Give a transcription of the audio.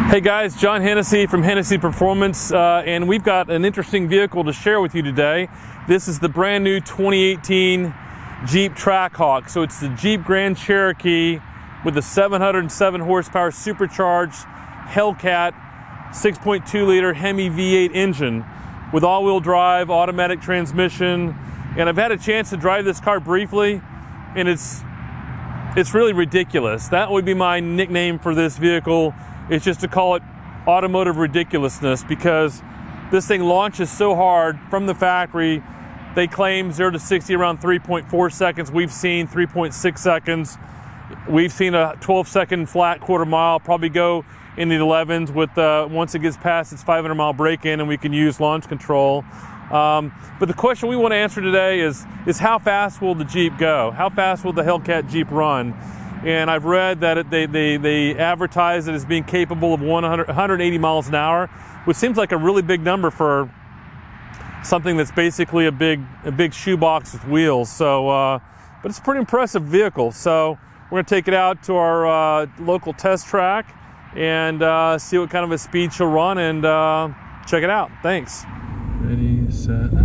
Hey guys, John Hennessy from Hennessy Performance, and we've got an interesting vehicle to share with you today. This is the brand new 2018 Jeep Trackhawk. So it's the Jeep Grand Cherokee with the 707 horsepower supercharged Hellcat 6.2 liter Hemi V8 engine with all-wheel drive, automatic transmission. And I've had a chance to drive this car briefly, and it's really ridiculous. That would be my nickname for this vehicle. It's just to call it automotive ridiculousness, because this thing launches so hard from the factory. They claim 0 to 60 around 3.4 seconds. We've seen 3.6 seconds. We've seen a 12-second flat quarter mile, probably go in the 11s with once it gets past its 500-mile break-in and we can use launch control. But the question we want to answer today is how fast will the Jeep go? How fast will the Hellcat Jeep run? And I've read that they advertise it as being capable of 180 miles an hour, which seems like a really big number for something that's basically a big shoebox with wheels. So, but it's a pretty impressive vehicle. So we're going to take it out to our local test track and see what kind of a speed she'll run, and check it out. Thanks. Ready, set.